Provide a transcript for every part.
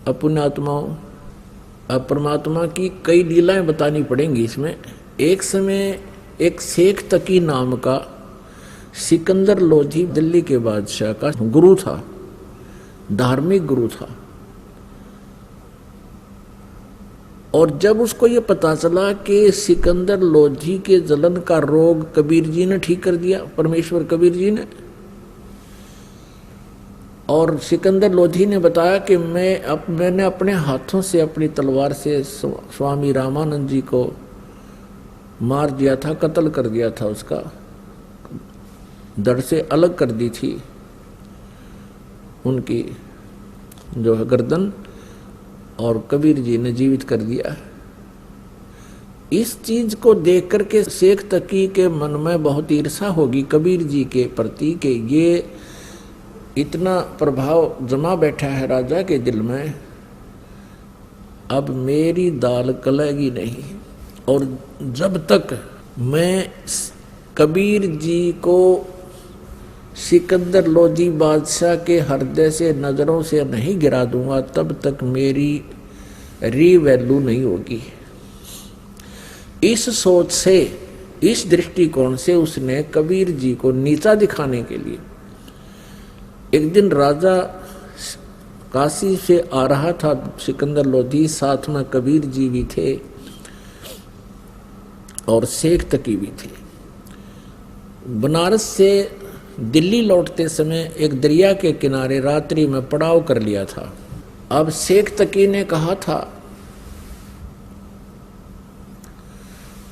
अपुण्यात्माओं, अब परमात्मा की कई लीलाएं बतानी पड़ेंगी इसमें। एक समय एक शेख तकी नाम का सिकंदर लोधी दिल्ली के बादशाह का गुरु था, धार्मिक गुरु था। और जब उसको ये पता चला कि सिकंदर लोधी के जलन का रोग कबीर जी ने ठीक कर दिया, परमेश्वर कबीर जी ने, और सिकंदर लोधी ने बताया कि मैंने अपने हाथों से अपनी तलवार से स्वामी रामानंद जी को मार दिया था, कत्ल कर दिया था, उसका धड़ से अलग कर दी थी उनकी जो है गर्दन, और कबीर जी ने जीवित कर दिया। इस चीज को देख करके शेख तकी के मन में बहुत ईर्षा होगी कबीर जी के प्रति कि ये इतना प्रभाव जमा बैठा है राजा के दिल में, अब मेरी दाल गलेगी नहीं। और जब तक मैं कबीर जी को सिकंदर लोधी बादशाह के हृदय से नजरों से नहीं गिरा दूंगा, तब तक मेरी रीवैल्यू नहीं होगी। इस सोच से, इस दृष्टिकोण से उसने कबीर जी को नीचा दिखाने के लिए, एक दिन राजा काशी से आ रहा था सिकंदर लोधी, साथ में कबीर जी भी थे और शेख तकी भी थे। बनारस से दिल्ली लौटते समय एक दरिया के किनारे रात्रि में पड़ाव कर लिया था। अब शेख तकी ने कहा था,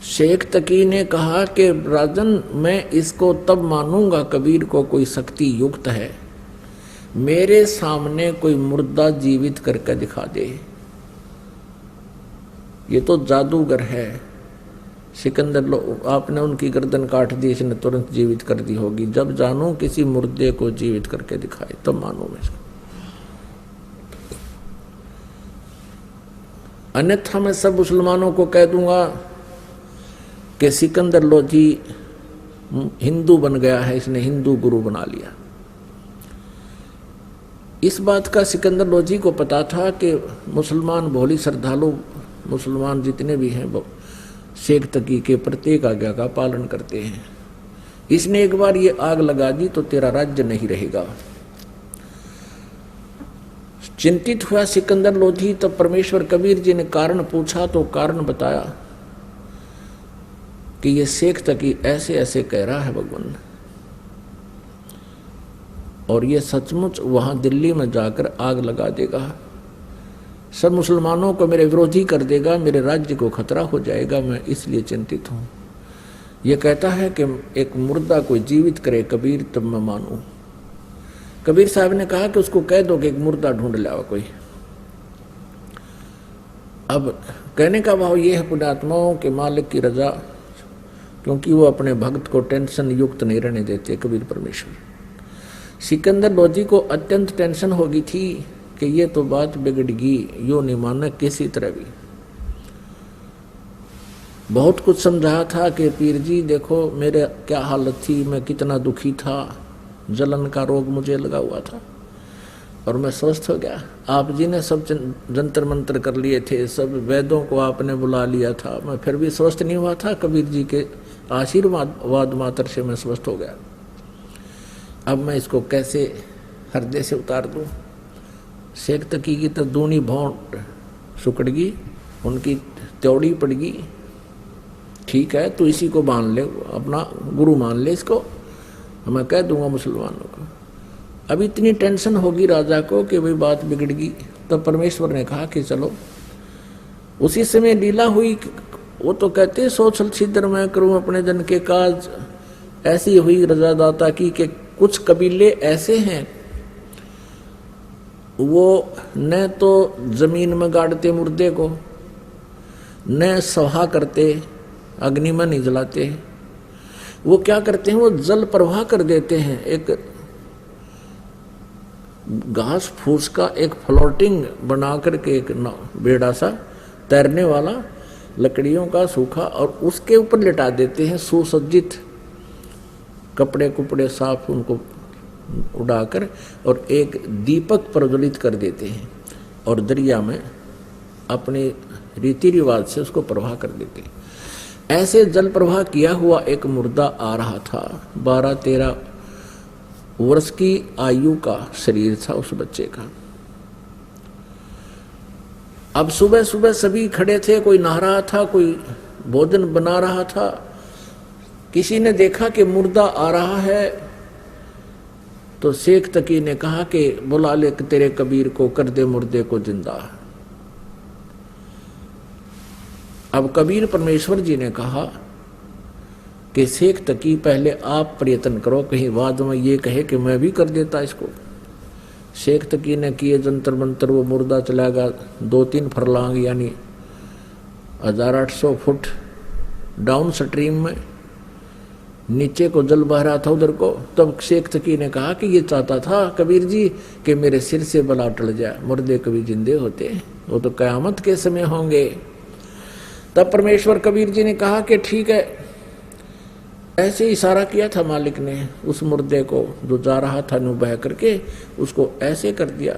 शेख तकी ने कहा कि राजन, मैं इसको तब मानूंगा कबीर को कोई शक्ति युक्त है, मेरे सामने कोई मुर्दा जीवित करके दिखा दे, ये तो जादूगर है। सिकंदर आपने उनकी गर्दन काट दी, इसने तुरंत जीवित कर दी होगी, जब जानू किसी मुर्दे को जीवित करके दिखाए तब मानू मैं इसको, अन्यथा मैं सब मुसलमानों को कह दूंगा कि सिकंदर लोधी हिंदू बन गया है, इसने हिंदू गुरु बना लिया। इस बात का सिकंदर लोधी को पता था कि मुसलमान भोली श्रद्धालु मुसलमान जितने भी हैं शेख तकी के प्रत्येक आज्ञा का पालन करते हैं। इसने एक बार ये आग लगा दी तो तेरा राज्य नहीं रहेगा। चिंतित हुआ सिकंदर लोधी, तब परमेश्वर कबीर जी ने कारण पूछा तो कारण बताया कि ये शेख तकी ऐसे ऐसे कह रहा है भगवान, और ये सचमुच वहां दिल्ली में जाकर आग लगा देगा, सब मुसलमानों को मेरे विरोधी कर देगा, मेरे राज्य को खतरा हो जाएगा, मैं इसलिए चिंतित हूं। ये कहता है कि एक मुर्दा कोई जीवित करे कबीर तब मैं मानूं। कबीर साहब ने कहा कि उसको कह दो कि एक मुर्दा ढूंढ लाओ कोई। अब कहने का भाव ये है पुण्यात्माओं के मालिक की रजा, क्योंकि वो अपने भक्त को टेंशन युक्त नहीं रहने देते कबीर परमेश्वर। सिकंदर लोधी को अत्यंत टेंशन होगी थी कि ये तो बात बिगड़गी, यो नहीं माना किसी तरह भी। बहुत कुछ समझाया था कि पीर जी देखो मेरे क्या हालत थी, मैं कितना दुखी था, जलन का रोग मुझे लगा हुआ था और मैं स्वस्थ हो गया। आप जी ने सब जंतर मंत्र कर लिए थे, सब वैद्यों को आपने बुला लिया था, मैं फिर भी स्वस्थ नहीं हुआ था, कबीर जी के आशीर्वाद मात्र से मैं स्वस्थ हो गया। अब मैं इसको कैसे हृदय से उतार दूं। शेख तकी की तो दूनी भौंट सुकड़गी, उनकी त्योड़ी पड़गी, ठीक है तो इसी को मान ले, अपना गुरु मान ले इसको, मैं कह दूंगा मुसलमानों को। अब इतनी टेंशन होगी राजा को कि वही बात बिगड़गी। तो परमेश्वर ने कहा कि चलो, उसी समय लीला हुई। वो तो कहते सोचल छिद्र मैं करूं अपने जन के काज, ऐसी हुई रजादाता की कि कुछ कबीले ऐसे हैं वो न तो जमीन में गाड़ते मुर्दे को, न सहा करते, अग्नि में नहीं जलाते, वो क्या करते हैं, वो जल प्रवाह कर देते हैं। एक घास फूस का एक फ्लोटिंग बना करके एक बेड़ा सा तैरने वाला लकड़ियों का सूखा, और उसके ऊपर लिटा देते हैं सुसज्जित कपड़े कुपड़े साफ उनको उड़ाकर, और एक दीपक प्रज्वलित कर देते हैं। और दरिया में अपने रीति रिवाज से उसको प्रवाह कर देते। ऐसे जल प्रवाह किया हुआ एक मुर्दा आ रहा था। 12-13 वर्ष की आयु का शरीर था उस बच्चे का। अब सुबह सुबह सभी खड़े थे, कोई नहा रहा था, कोई भोजन बना रहा था। किसी ने देखा कि मुर्दा आ रहा है तो शेख तकी ने कहा कि बुला ले तेरे कबीर को, कर दे मुर्दे को जिंदा। अब कबीर परमेश्वर जी ने कहा कि शेख तकी पहले आप प्रयत्न करो, कहीं बाद में ये कहे कि मैं भी कर देता इसको। शेख तकी ने किए जंतर मंतर, वो मुर्दा चला गया 2-3 फरलांग यानी 1800 फुट डाउन स्ट्रीम में, नीचे को जल बह रहा था उधर को। तब शेख तकी ने कहा कि ये चाहता था कबीर जी कि मेरे सिर से बला टल जाए, मुर्दे कभी जिंदे होते, वो तो कयामत के समय होंगे। तब परमेश्वर कबीर जी ने कहा कि ठीक है। ऐसे इशारा किया था मालिक ने उस मुर्दे को जो जा रहा था नु बह करके, उसको ऐसे कर दिया,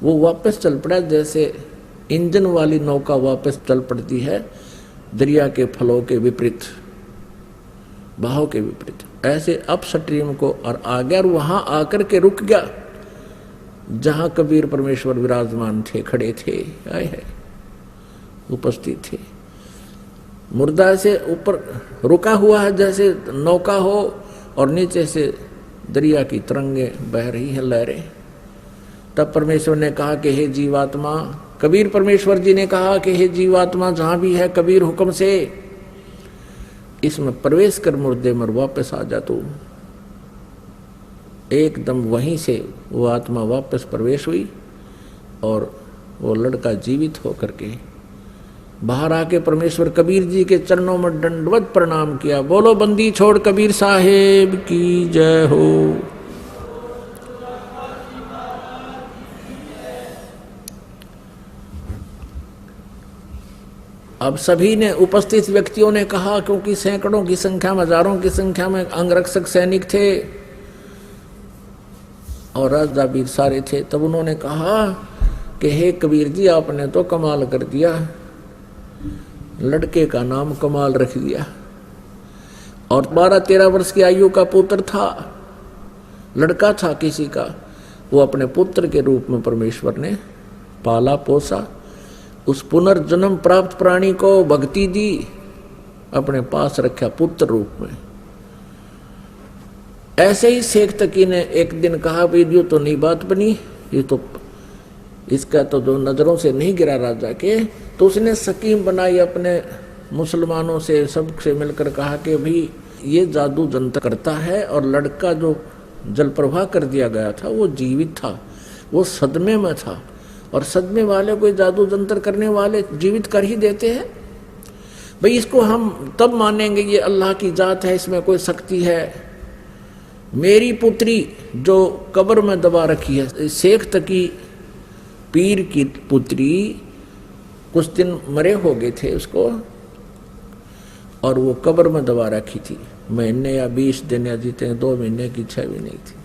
वो वापस चल पड़ा जैसे इंजन वाली नौका वापस चल पड़ती है दरिया के फलों के विपरीत, बहाव के विपरीत। ऐसे अप स्ट्रीम को और आ गया और वहां आकर के रुक गया जहां कबीर परमेश्वर विराजमान थे, खड़े थे, आए है उपस्थित थे। मुर्दा से ऊपर रुका हुआ है जैसे नौका हो और नीचे से दरिया की तरंगे बह रही हैं, लहरें। तब परमेश्वर ने कहा कि हे जीवात्मा, कबीर परमेश्वर जी ने कहा कि हे जीवात्मा जहां भी है कबीर हुक्म से इसमें प्रवेश कर, मुर्दे मर वापस आ जा तू। एकदम वहीं से वो आत्मा वापस प्रवेश हुई और वो लड़का जीवित होकर के बाहर आके परमेश्वर कबीर जी के चरणों में दंडवत प्रणाम किया। बोलो बंदी छोड़ कबीर साहेब की जय हो। अब सभी ने, उपस्थित व्यक्तियों ने कहा, क्योंकि सैकड़ों की संख्या में, हजारों की संख्या में अंगरक्षक सैनिक थे और राजा भी सारे थे, तब उन्होंने कहा कि हे कबीर जी आपने तो कमाल कर दिया, लड़के का नाम कमाल रख दिया। और 12-13 वर्ष की आयु का पुत्र था, लड़का था किसी का, वो अपने पुत्र के रूप में परमेश्वर ने पाला पोसा। उस पुनर्जन्म प्राप्त प्राणी को भक्ति दी, अपने पास रखा पुत्र रूप में। ऐसे ही शेख तकी ने एक दिन कहा भाई ये तो नहीं बात बनी, ये तो इसका तो जो नजरों से नहीं गिरा राजा के, तो उसने स्कीम बनाई अपने मुसलमानों से, सबसे मिलकर कहा कि भाई ये जादू जंतर करता है और लड़का जो जल प्रवाह कर दिया गया था वो जीवित था, वो सदमे में था और सदमे वाले कोई जादू जंतर करने वाले जीवित कर ही देते हैं। भाई इसको हम तब मानेंगे ये अल्लाह की जात है, इसमें कोई शक्ति है। मेरी पुत्री जो कब्र में दबा रखी है, शेख तकी पीर की पुत्री, कुछ दिन मरे हो गए थे उसको और वो कब्र में दबा रखी थी, महीने या 20 दिन या जीते 2 महीने की, 6 भी नहीं थी।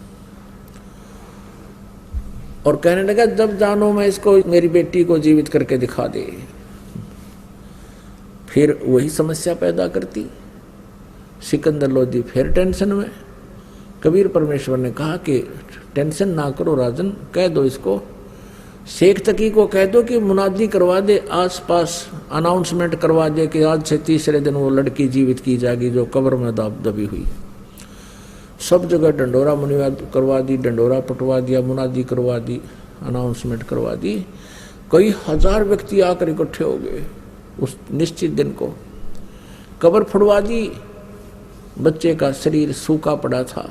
और कहने लगा जब जानो मैं इसको, मेरी बेटी को जीवित करके दिखा दे। फिर वही समस्या पैदा करती। सिकंदर लोधी फिर टेंशन में। कबीर परमेश्वर ने कहा कि टेंशन ना करो राजन, कह दो इसको, शेख तकी को कह दो कि मुनादी करवा दे, आसपास अनाउंसमेंट करवा दे कि आज से तीसरे दिन वो लड़की जीवित की जाएगी जो कब्र में दबी हुई। सब जगह डंडोरा मुनिवाद करवा दी, डंडोरा पटवा दिया, मुनादी करवा दी, अनाउंसमेंट करवा दी। कई हजार व्यक्ति आकर इकट्ठे हो गए उस निश्चित दिन को। कब्र फुड़वा दी, बच्चे का शरीर सूखा पड़ा था।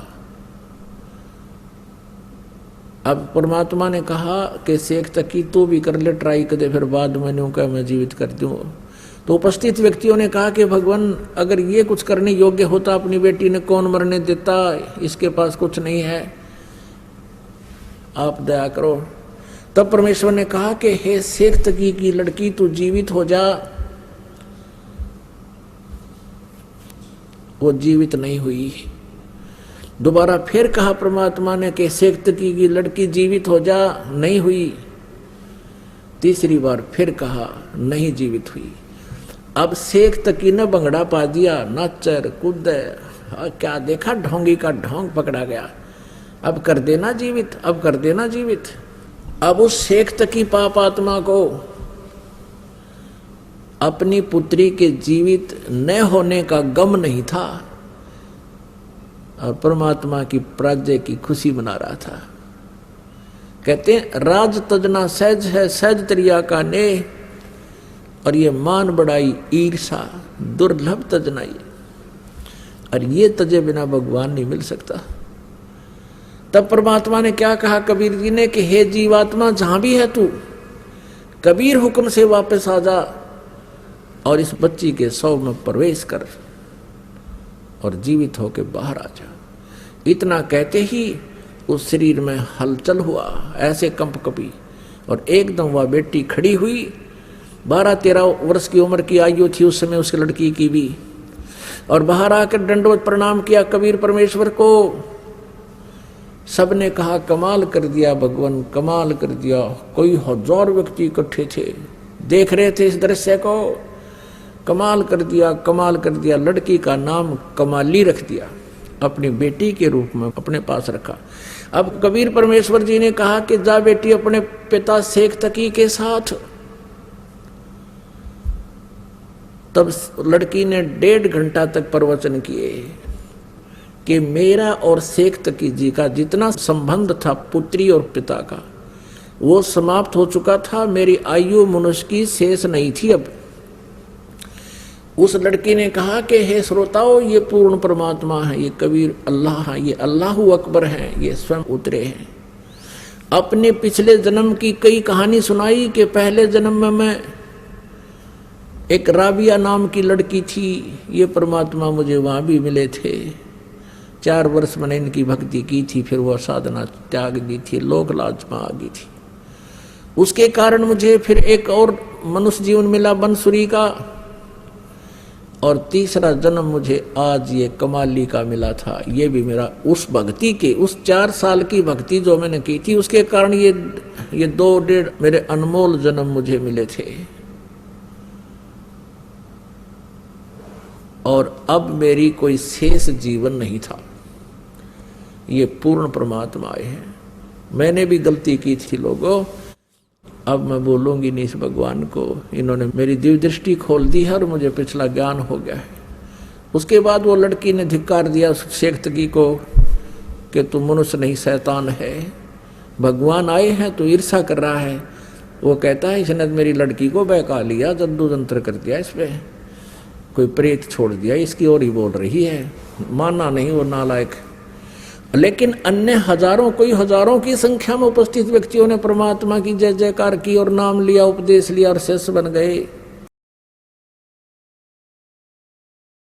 अब परमात्मा ने कहा कि शेख तकी तू भी कर ले ट्राई कर दे, फिर बाद में यूं कह मैं जीवित कर दूं। तो उपस्थित व्यक्तियों ने कहा कि भगवान अगर ये कुछ करने योग्य होता अपनी बेटी ने कौन मरने देता, इसके पास कुछ नहीं है, आप दया करो। तब परमेश्वर ने कहा कि हे शेख तकी की लड़की तू जीवित हो जा। वो जीवित नहीं हुई। दोबारा फिर कहा परमात्मा ने कि शेख तकी की लड़की जीवित हो जा, नहीं हुई। तीसरी बार फिर कहा नहीं जीवित हुई। अब शेख तकी ने बंगड़ा पा दिया, नाचर कूद, क्या देखा, ढोंगी का ढोंग पकड़ा गया। अब कर देना जीवित, अब कर देना जीवित। अब उस शेख तकी पाप आत्मा को अपनी पुत्री के जीवित न होने का गम नहीं था और परमात्मा की प्राज्ञ की खुशी मना रहा था। कहते हैं राज तजना सहज है, सहज तरिया का ने, और ये मान बढ़ाई ईर्षा दुर्लभ तजनाई, और ये तजे बिना भगवान नहीं मिल सकता। तब परमात्मा ने क्या कहा कबीर जी ने कि हे जीवात्मा, जहां भी है तू, कबीर हुक्म से वापस आ जा और इस बच्ची के शव में प्रवेश कर और जीवित होकर बाहर आ जा। इतना कहते ही उस शरीर में हलचल हुआ, ऐसे कंप कपी, और एकदम वह बेटी खड़ी हुई। 12-13 वर्ष की उम्र की आयु थी उस समय उस लड़की की भी, और बाहर आकर दंडवत प्रणाम किया कबीर परमेश्वर को। सबने कहा कमाल कर दिया भगवान, कमाल कर दिया। कोई 1000 व्यक्ति इकट्ठे थे, देख रहे थे इस दृश्य को। कमाल कर दिया, कमाल कर दिया। लड़की का नाम कमाली रख दिया, अपनी बेटी के रूप में अपने पास रखा। अब कबीर परमेश्वर जी ने कहा कि जा बेटी अपने पिता शेख तकी के साथ। तब लड़की ने 1.5 घंटा तक प्रवचन किए कि मेरा और शेख तकी जी का जितना संबंध था पुत्री और पिता का, वो समाप्त हो चुका था। मेरी आयु मनुष्य की शेष नहीं थी। अब उस लड़की ने कहा कि हे श्रोताओं, ये पूर्ण परमात्मा है, ये कबीर अल्लाह है, ये अल्लाहु अकबर है, ये स्वयं उतरे हैं। अपने पिछले जन्म की कई कहानी सुनाई कि पहले जन्म में मैं एक राबिया नाम की लड़की थी, ये परमात्मा मुझे वहां भी मिले थे। 4 वर्ष मैंने इनकी भक्ति की थी, फिर वह साधना त्याग दी थी, लोक लाज में आ गई थी। उसके कारण मुझे फिर एक और मनुष्य जीवन मिला बंसुरी का, और तीसरा जन्म मुझे आज ये कमाली का मिला था। ये भी मेरा उस भक्ति के, उस 4 साल की भक्ति जो मैंने की थी, उसके कारण ये 2-1.5 मेरे अनमोल जन्म मुझे मिले थे। और अब मेरी कोई शेष जीवन नहीं था। ये पूर्ण परमात्मा आए हैं। मैंने भी गलती की थी लोगों, अब मैं बोलूंगी नहीं इस भगवान को। इन्होंने मेरी दिव्य दृष्टि खोल दी है और मुझे पिछला ज्ञान हो गया है। उसके बाद वो लड़की ने धिक्कार दिया शेख तकी को कि तू मनुष्य नहीं शैतान है, भगवान आए हैं तो ईर्षा कर रहा है। वो कहता है इसने मेरी लड़की को बहका लिया, जद्दू जंत्र कर दिया, इस पे कोई प्रेत छोड़ दिया, इसकी ओर ही बोल रही है। माना नहीं वो नालायक। लेकिन अन्य हजारों की संख्या में उपस्थित व्यक्तियों ने परमात्मा की जय जयकार की और नाम लिया, उपदेश लिया और शिष्य बन गए।